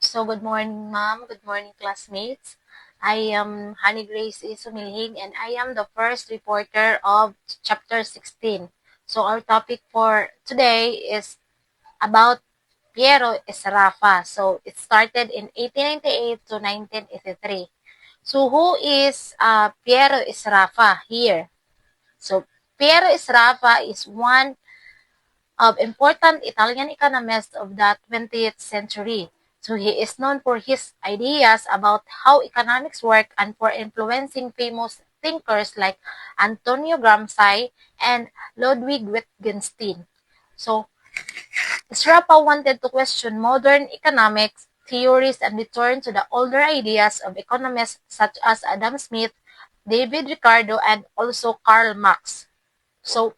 So, good morning, ma'am. Good morning, classmates. I am Honey Grace Isumilhig, and I am the first reporter of Chapter 16. So, our topic for today is about Piero Esrafa. So, it started in 1898 to 1983. So, who is Piero Esrafa here? So, Piero Esrafa is one of important Italian economists of the 20th century. So he is known for his ideas about how economics work and for influencing famous thinkers like Antonio Gramsci and Ludwig Wittgenstein. So Srapa wanted to question modern economics theories and return to the older ideas of economists such as Adam Smith, David Ricardo, and also Karl Marx. So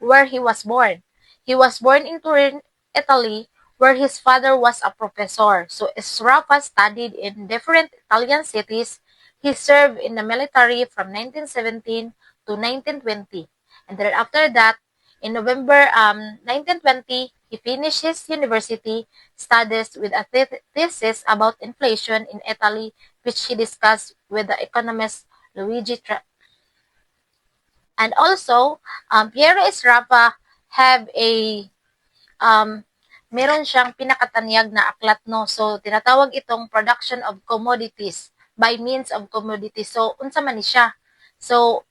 where he was born. He was born in Turin, Italy, where his father was a professor. So Sraffa studied in different Italian cities. He served in the military from 1917 to 1920. And then after that, in November 1920, he finished his university studies with a thesis about inflation in Italy, which he discussed with the economist Luigi and also, Piero Esrapa have a, um, meron siyang pinakatanyag na aklat, no? So, tinatawag itong production of commodities by means of commodities. So, unsa man ni siya? So,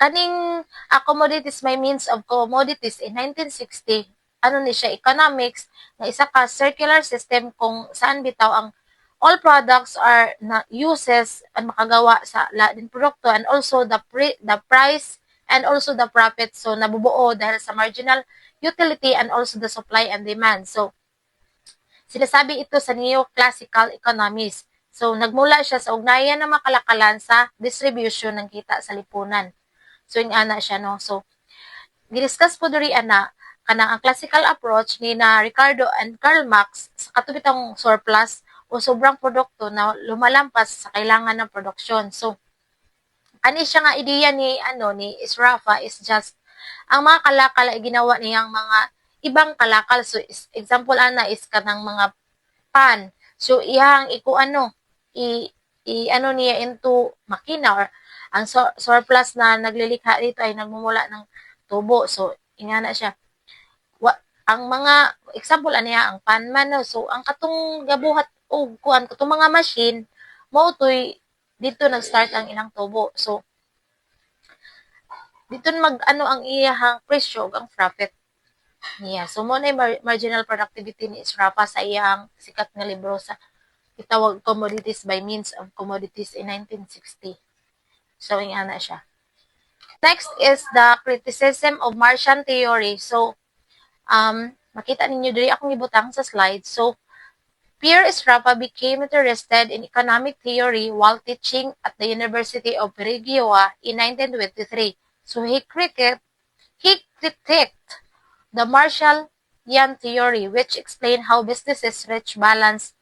kaning commodities by means of commodities in 1960, ano ni siya, economics, na isa ka circular system kung saan bitaw ang all products are na uses ang makagawa sa lain produkto and also the price and also the profit. So, nabubuo dahil sa marginal utility and also the supply and demand. So, sinasabi ito sa neoclassical economies. So, nagmula siya sa ugnayan ng makalakalan sa distribution ng kita sa lipunan. So, yung ana siya, no? So, gidiscuss po diri ana, kanang ang classical approach ni na Ricardo and Karl Marx sa katubitang surplus o sobrang produkto na lumalampas sa kailangan ng produksyon. So, ani siya nga ideya ni Israfa is just ang mga kalakal ay ginawa niyang mga ibang kalakal. So example ana is kanang mga pan. So iyang ano niya into makina or ang surplus na naglilikha dito ay nagmumula ng tubo. So ingana siya. Ang mga example aniya ang pan man, no? So ang katong gabuhat og kuan katong mga machine mao toy dito nag-start ang ilang tubo. So dito mag-ano ang iyahang presyo ug ang profit niya. So mo na marginal productivity ni Israpa sa iyang sikat nga libro sa itawag Commodities by Means of Commodities in 1960. So ingana siya. Next is the criticism of Martian theory. So makita ninyo diri akong ibutang sa slide. So Pierre Srapa became interested in economic theory while teaching at the University of Perugia in 1923. So he critiqued the Marshall-Yan theory, which explained how businesses reach balance.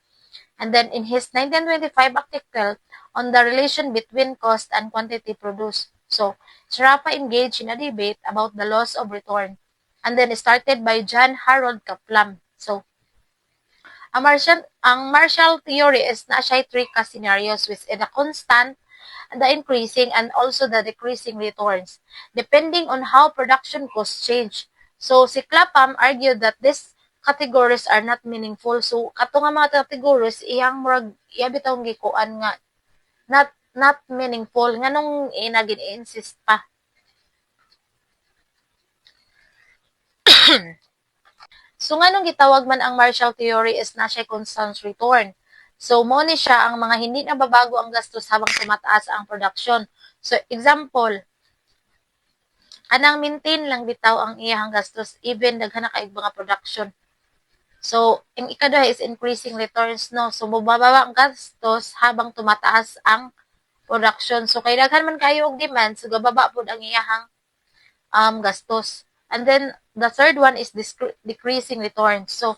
And then in his 1925 article on the relation between cost and quantity produced. So, Srapa engaged in a debate about the laws of return. And then started by John Harold Kaplan. So, ang Marshall theory is na siya three scenarios with the constant, the increasing, and also the decreasing returns, depending on how production costs change. So, si Clapham argued that these categories are not meaningful. So, kato nga mga categories, iyang murag, iya bitawng gikuan nga, not meaningful. Nga nung nagin-insist pa. So, nga nung gitawag man ang Marshall theory is na siya constant return. So, mo ni siya ang mga hindi na babago ang gastos habang tumataas ang production. So, example, anang maintain lang bitaw ang iyang gastos even daghan na kaig mga production. So, ang ikaduha is increasing returns, no? So, mababa ang gastos habang tumataas ang production. So, kay daghan man kayo og demand, so gababa pud ang iyang gastos. And then, the third one is decreasing returns. So,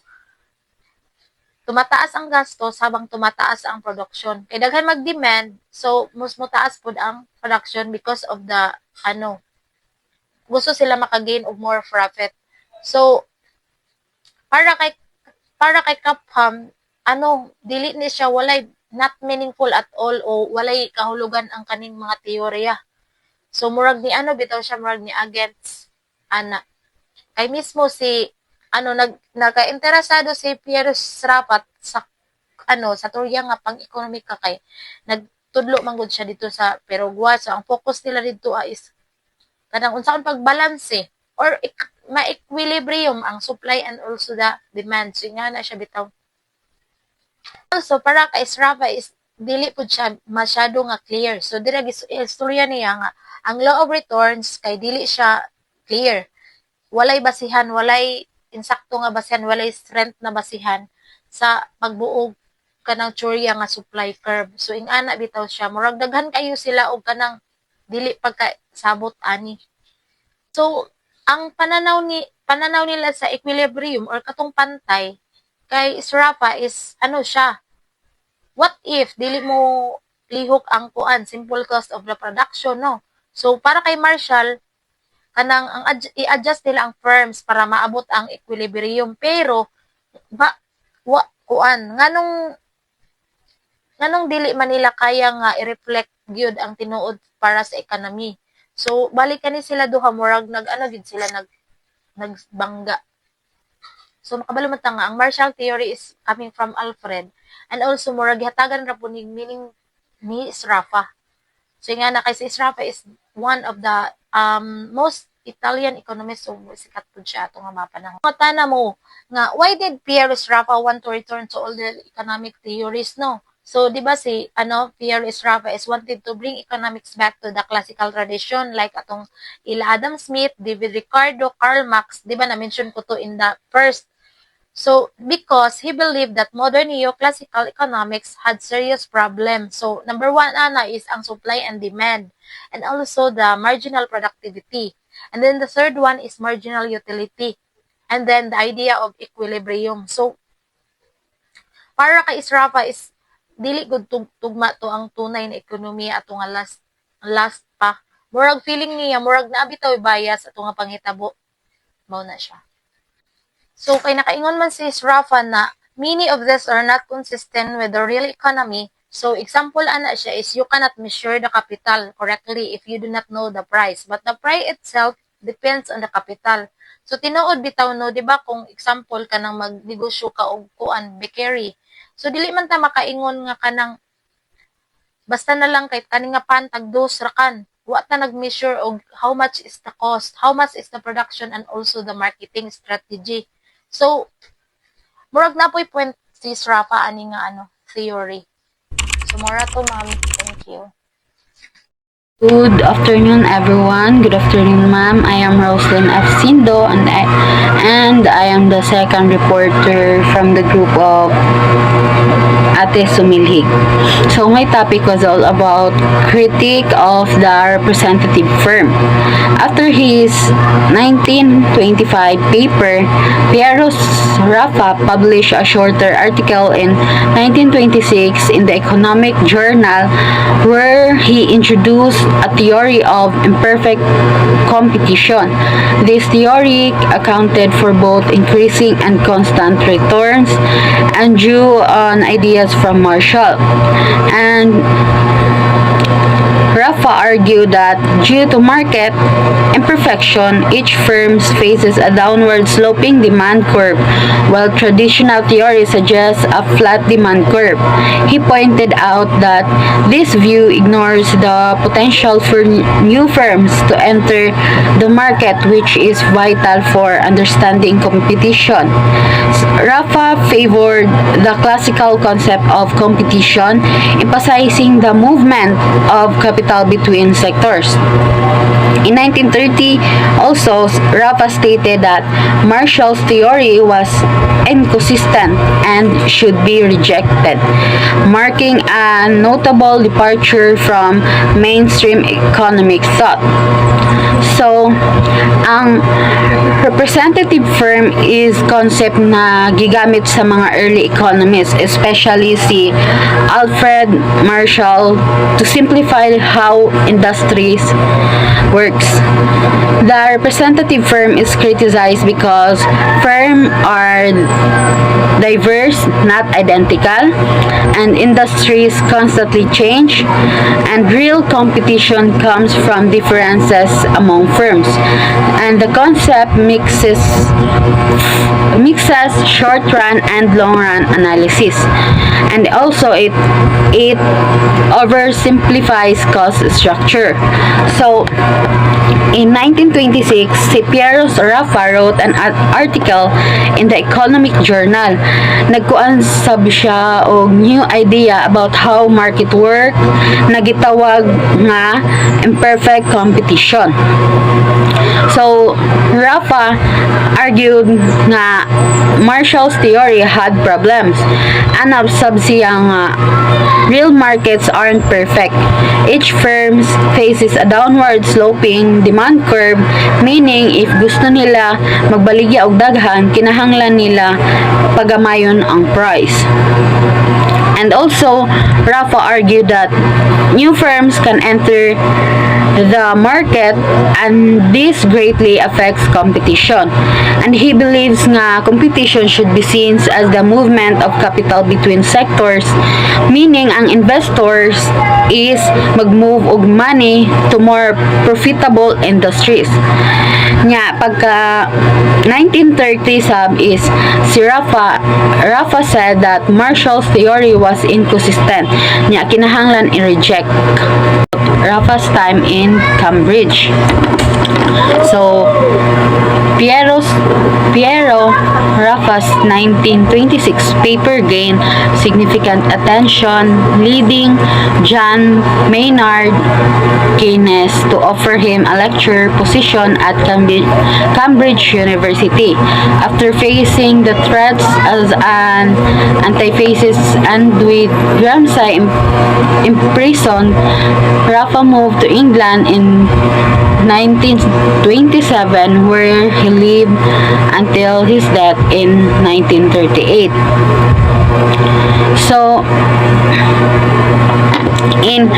tumataas ang gastos habang tumataas ang production. Kay daghan mag-demand, so mas mutaas pud ang production because of the gusto sila makagain og more profit. So para kay Clapham dili ni siya walay not meaningful at all o walay kahulugan ang kaning mga teorya. So murag ni bitaw siya murag ni against ana. Kay mismo si nagka-interesado si Piero Srapat sa sa teorya nga pang-ekonomika kay nagtudlo man gud siya dito sa Perugwa. So ang focus nila dito is kanang unsaon pagbalanse or ma-equilibrium ang supply and also the demand. So nga na siya bitaw. Also para kay Srapa is dili pud siya masyado nga clear. So dira istorya niya nga ang law of returns kay dili siya clear. Walay basihan, walay insakto nga basihan, walay strength na basihan sa pagbuog kanang teorya nga supply curve. So ingana bitaw siya murag daghan kayo sila og kanang dili pagkasabot ani. So ang pananaw nila sa equilibrium or katong pantay kay Srapa is siya, what if dili mo lihok ang kuan simple cost of the production, no? So para kay Marshall kanang i-adjust nila ang firms para maabot ang equilibrium, pero nganong dili man nila kaya nga i-reflect gyud ang tinuod para sa economy. So balik kani sila duha murag gid sila nagbangga. So makabalo man ta nga ang Marshall theory is coming from Alfred and also murag hatagan ra po ni meaning ni Sraffa. So nga na kay si Sraffa is one of the most Italian economists, so sikat po siya itong nga mapanahon. Tana mo nga why did Piero Sraffa want to return to all the economic theories, no? So di ba si Piero Sraffa is wanted to bring economics back to the classical tradition like atong ila Adam Smith, David Ricardo, Karl Marx, di ba na mention ko to in the first. So, because he believed that modern neoclassical economics had serious problems. So, number one, is ang supply and demand, and also the marginal productivity. And then the third one is marginal utility. And then the idea of equilibrium. So, para kay Sraffa is, dili gud tugma to ang tunay na ekonomiya ato nga last pa. Murag feeling niya, murag naabitaw bias ato nga panghitabo. Mao na siya. So, kay nakaingon man si Sraffa na many of these are not consistent with the real economy. So, example ana siya is you cannot measure the capital correctly if you do not know the price. But the price itself depends on the capital. So, tinuod bitaw no, di ba kung example ka nang magnegosyo ka og kuan bakery. So, dili man ta makaingon nga kanang basta na lang kay kani nga pan tag dos rakan. Wa ta nag-measure og how much is the cost, how much is the production and also the marketing strategy. So, murag na po'y point si Sraffa ani nga theory. So, mura to, ma'am. Thank you. Good afternoon, everyone. Good afternoon, ma'am. I am Roslyn F. Sindo, and I am the second reporter from the group of Ate Sumilhig. So my topic was all about critique of the representative firm. After his 1925 paper, Piero Sraffa published a shorter article in 1926 in the Economic Journal where he introduced a theory of imperfect competition. This theory accounted for both increasing and constant returns and drew on ideas from Marshall. And Sraffa argued that due to market imperfection, each firm faces a downward sloping demand curve, while traditional theory suggests a flat demand curve. He pointed out that this view ignores the potential for new firms to enter the market, which is vital for understanding competition. Sraffa favored the classical concept of competition, emphasizing the movement of capital between sectors. In 1930, also, Sraffa stated that Marshall's theory was inconsistent and should be rejected, marking a notable departure from mainstream economic thought. So, ang representative firm is concept na gigamit sa mga early economists, especially si Alfred Marshall, to simplify how industries works. The representative firm is criticized because firms are diverse, not identical, and industries constantly change, and real competition comes from differences among firms. And the concept mixes short-run and long-run analysis. And also it oversimplifies cost structure. So, in 1926, si Piero Rafa wrote an article in the Economic Journal. Nagkuan sab siya og new idea about how market work, nagitawag nga imperfect competition. So, Rafa argued nga Marshall's theory had problems. Anab sab siya nga real markets aren't perfect. Each firm faces a downward sloping demand curve, meaning if gusto nila magbaligya og daghan, kinahanglan nila pagamayon ang price. And also, Rafa argued that new firms can enter the market and this greatly affects competition. And he believes nga competition should be seen as the movement of capital between sectors, meaning ang investors is mag-move og money to more profitable industries. Nya, pagka 1930 sab is si Rafa said that Marshall's theory was inconsistent. Nya, kinahanglan i-reject. Rafa's time in Cambridge. So, Piero Rafa's 1926 paper gained significant attention, leading John Maynard Keynes to offer him a lecture position at Cambridge University. After facing the threats as an anti-fascist and with Ramsay imprisoned, Rafa moved to England in 1927, where he lived until his death in 1938. So, in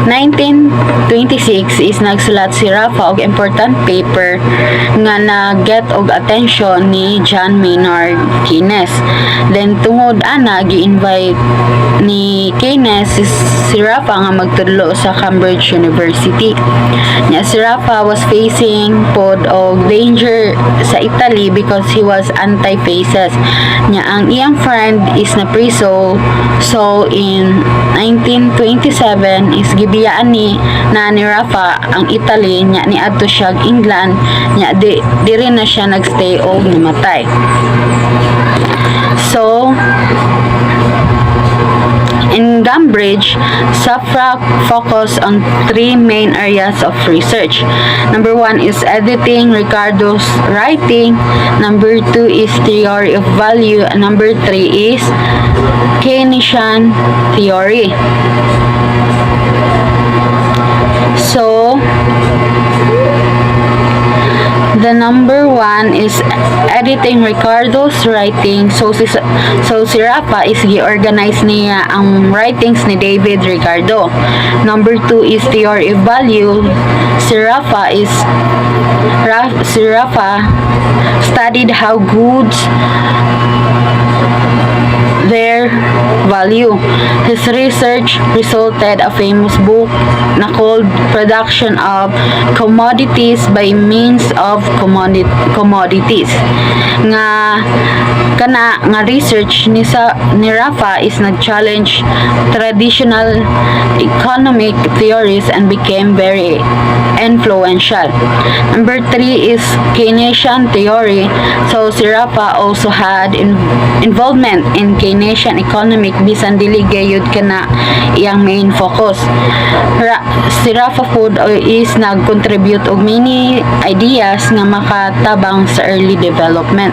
1926 is nagsulat si Rafa og important paper nga na-get og attention ni John Maynard Keynes. Then tungod ana gi-invite ni Keynes si Rafa nga magtudlo sa Cambridge University. Nya si Rafa was facing pod og danger sa Italy because he was anti-fascist. Nya ang iyang friend is na priso, so in 1927 is gibiyaan ni Rafa ang Italy, nya ni adto siya England, nya diri na siya nagstay og namatay. So in Cambridge, Safra focused on three main areas of research. Number 1 is editing Ricardo's writing. Number 2 is theory of value. And number 3 is Keynesian theory. So, the number 1 is editing Ricardo's writing. So si Rafa is gi-organize niya ang writings ni David Ricardo. Number 2 is theory of value. Si Rafa studied how goods their value. His research resulted a famous book na called Production of Commodities by Means of Commodities. Nga research ni Rafa is nag-challenge traditional economic theories and became very influential. Number 3 is Keynesian theory. So si Rafa also had involvement in Keynesian economic bisan dili gayud kana iyang main focus. Si Rafa food is nag-contribute og many ideas nga makatabang sa early development.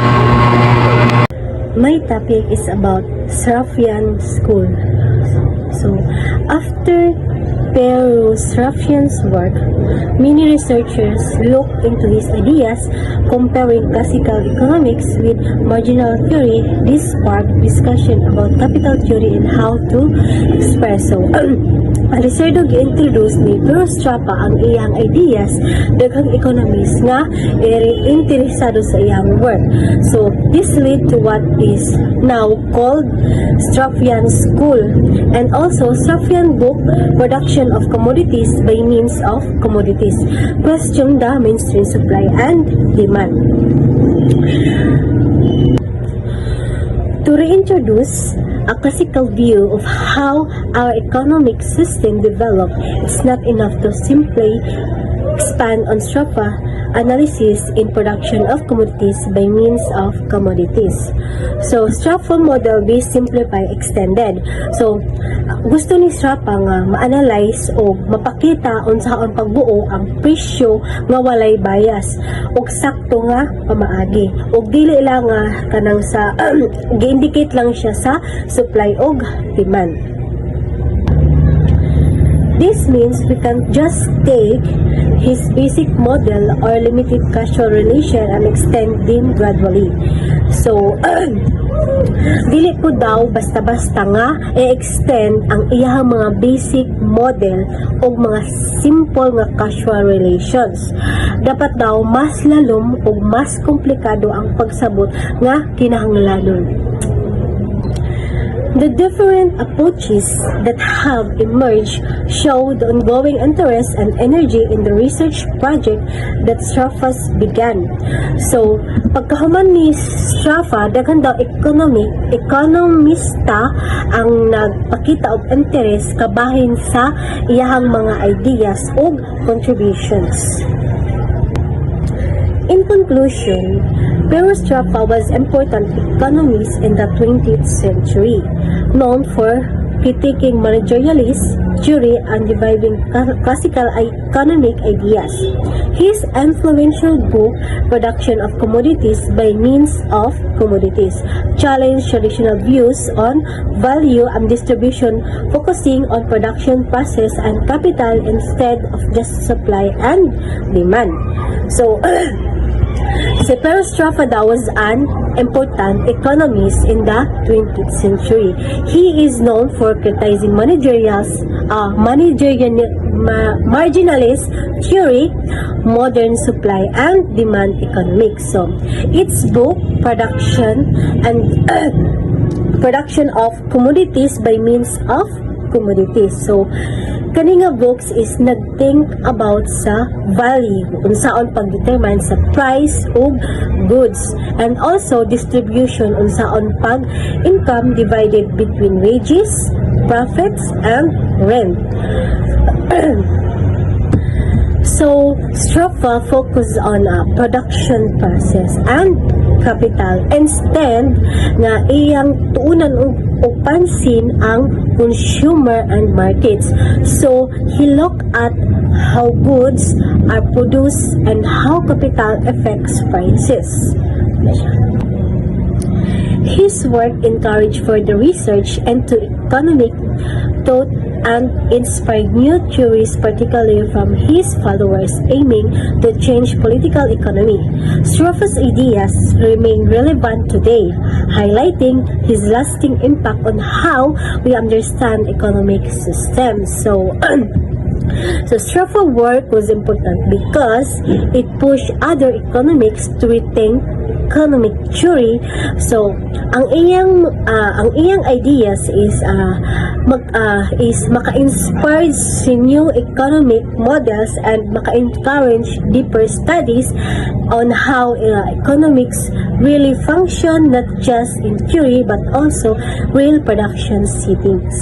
My topic is about Serafian School. So, after Perustrafian's work, many researchers look into his ideas, comparing classical economics with marginal theory. This sparked discussion about capital theory and how to express so. Alisardo gi-introduce ni Perostrapa ang iyang ideas daghang economist nga interesado sa iyang work. So this led to what is now called Straffian School, and also Straffian book Production of Commodities by Means of Commodities, question the mainstream supply and demand. To reintroduce a classical view of how our economic system developed, it's not enough to simply expand on Straffa analysis in production of commodities by means of commodities. So, Straffa model be simplified, extended. So, gusto ni Straffa nga ma-analyze o mapakita unsa ang pagbuo ang presyo nga walay bias ug sakto nga pamaagi. Ug dili lang nga kanang sa gi-indicate lang siya sa supply ug demand. This means we can just take his basic model or limited causal relation and extend them gradually. So, dili ko daw basta-basta nga i-extend ang iyang mga basic model o mga simple nga causal relations. Dapat daw mas lalom o mas komplikado ang pagsabot nga kinahanglanon. The different approaches that have emerged show the ongoing interest and energy in the research project that Straffa began. So, pagkahuman ni Straffa, daghan daw ekonomista ang nagpakita og interest kabahin sa iyahang mga ideas o contributions. In conclusion, Perostrapa was important economist in the 20th century, known for critiquing managerialist theory and reviving classical economic ideas. His influential book, Production of Commodities by Means of Commodities, challenged traditional views on value and distribution, focusing on production process and capital instead of just supply and demand. So, si Perostrapa was an important economist in the 20th century. He is known for criticizing marginalist theory, modern supply and demand economics. So, its book, Production of Commodities by Means of Commodities. So, kani nga books is nag-think about sa value, unsaon pag-determine sa price og goods, and also distribution, unsaon pag-income divided between wages, profits, and rent. So, Straffa focused on production process and capital. Instead, nga iyang tuunan o pansin ang consumer and markets. So, he looked at how goods are produced and how capital affects prices. His work encouraged further research into economic thought and inspired new theories, particularly from his followers, aiming to change political economy. Straffa's ideas remain relevant today, highlighting his lasting impact on how we understand economic systems. So, Straffa work was important because it pushed other economics to rethink economic theory. So, ang iyang ideas is maka-inspire sa new economic models and maka-encourage deeper studies on how economics really function, not just in theory but also real production settings.